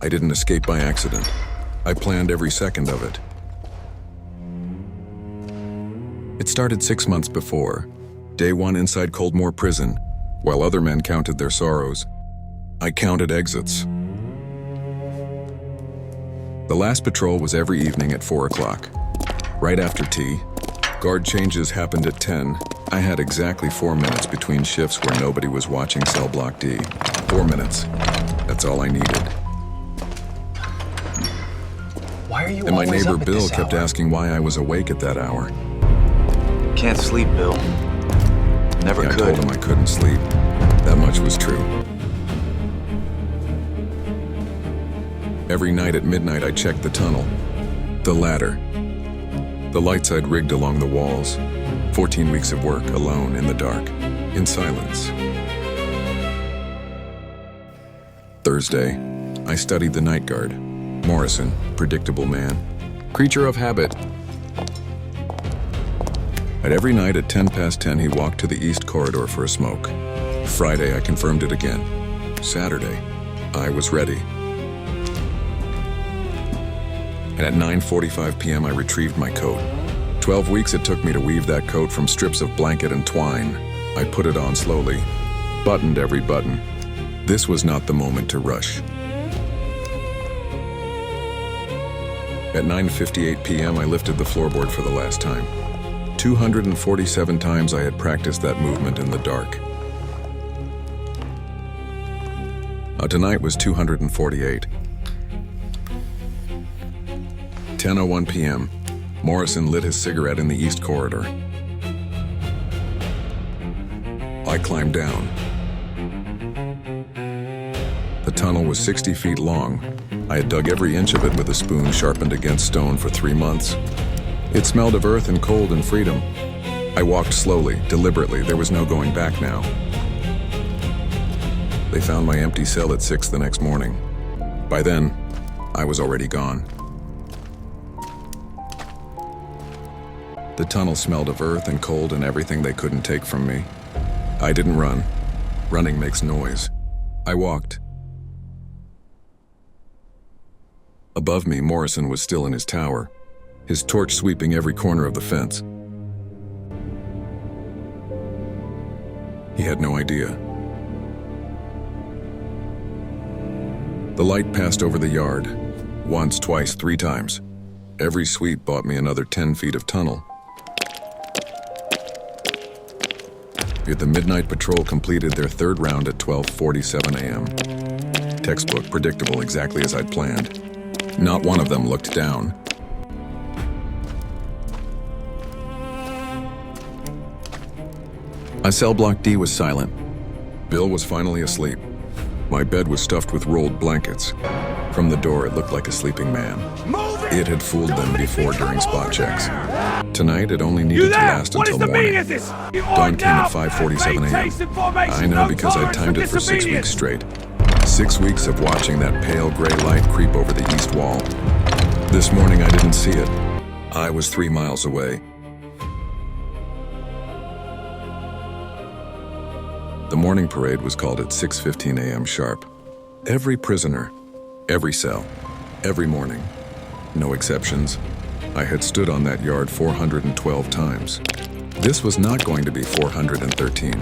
I didn't escape by accident. I planned every second of it. It started 6 months before, day one inside Coldmoor Prison, while other men counted their sorrows. I counted exits. The last patrol was every evening at 4 o'clock. Right after tea, guard changes happened at 10. I had exactly 4 minutes between shifts where nobody was watching Cell Block D. 4 minutes. That's all I needed. Why are you And my always neighbor up at Bill this kept hour? asking why I was awake at that hour. Can't sleep, Bill. Never I could. told him I couldn't sleep. That much was true. Every night at midnight I checked the tunnel, the ladder, the lights I'd rigged along the walls. 14 weeks of work alone in the dark, in silence. Thursday, I studied the night guard. Morrison, predictable man, creature of habit. At every night at 10 past 10, he walked to the east corridor for a smoke. Friday, I confirmed it again. Saturday, I was ready. And at 9:45 p.m., I retrieved my coat. 12 weeks it took me to weave that coat from strips of blanket and twine. I put it on slowly, buttoned every button. This was not the moment to rush. At 9:58 p.m., I lifted the floorboard for the last time. 247 times I had practiced that movement in the dark. Tonight was 248. 10:01 p.m., Morrison lit his cigarette in the east corridor. I climbed down. The tunnel was 60 feet long. I had dug every inch of it with a spoon sharpened against stone for 3 months. It smelled of earth and cold and freedom. I walked slowly, deliberately. There was no going back now. They found my empty cell at 6 the next morning. By then, I was already gone. The tunnel smelled of earth and cold and everything they couldn't take from me. I didn't run. Running makes noise. I walked. Above me, Morrison was still in his tower, his torch sweeping every corner of the fence. He had no idea. The light passed over the yard, once, twice, 3 times. Every sweep bought me another 10 feet of tunnel. The midnight patrol completed their 3rd round at 12:47 a.m. Textbook, predictable, exactly as I'd planned. Not one of them looked down. Cell Block D was silent. Bill was finally asleep. My bed was stuffed with rolled blankets. From the door, it looked like a sleeping man. It had fooled them before during spot checks. Tonight, it only needed to last until morning. Dawn came at 5:47 a.m. I know because I'd timed it for 6 weeks straight. 6 weeks of watching that pale gray light creep over the east wall. This morning, I didn't see it. I was 3 miles away. The morning parade was called at 6:15 a.m. sharp. Every prisoner, every cell, every morning. No exceptions. I had stood on that yard 412 times. This was not going to be 413.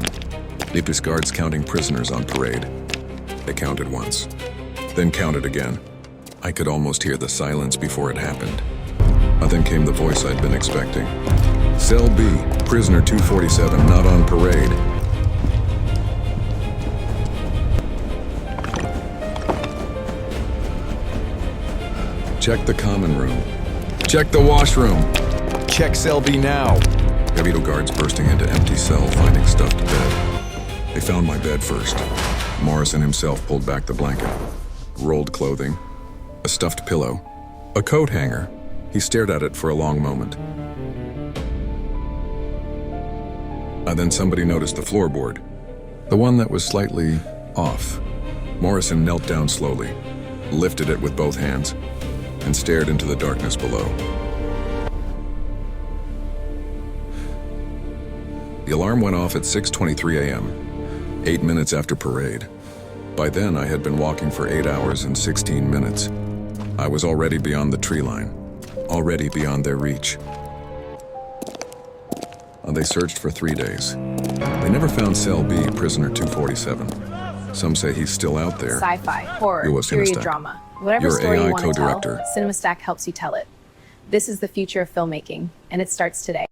Lipis guards counting prisoners on parade. They counted once, then counted again. I could almost hear the silence before it happened. Then came the voice I'd been expecting. Cell B, prisoner 247, not on parade. Check the common room. Check the washroom. Check Cell B now. Evito guards bursting into empty cell, finding stuffed bed. They found my bed first. Morrison himself pulled back the blanket. Rolled clothing. A stuffed pillow. A coat hanger. He stared at it for a long moment. Then somebody noticed the floorboard. The one that was slightly off. Morrison knelt down slowly, lifted it with both hands, and stared into the darkness below. The alarm went off at 6:23 a.m., 8 minutes after parade. By then, I had been walking for 8 hours and 16 minutes. I was already beyond the tree line, already beyond their reach. They searched for 3 days. They never found Cell B, prisoner 247. Some say he's still out there. Sci-fi, horror, Yo, period Cinestack. drama. Whatever You're story AI you want to tell, co-director. CinemaStack helps you tell it. This is the future of filmmaking, and it starts today.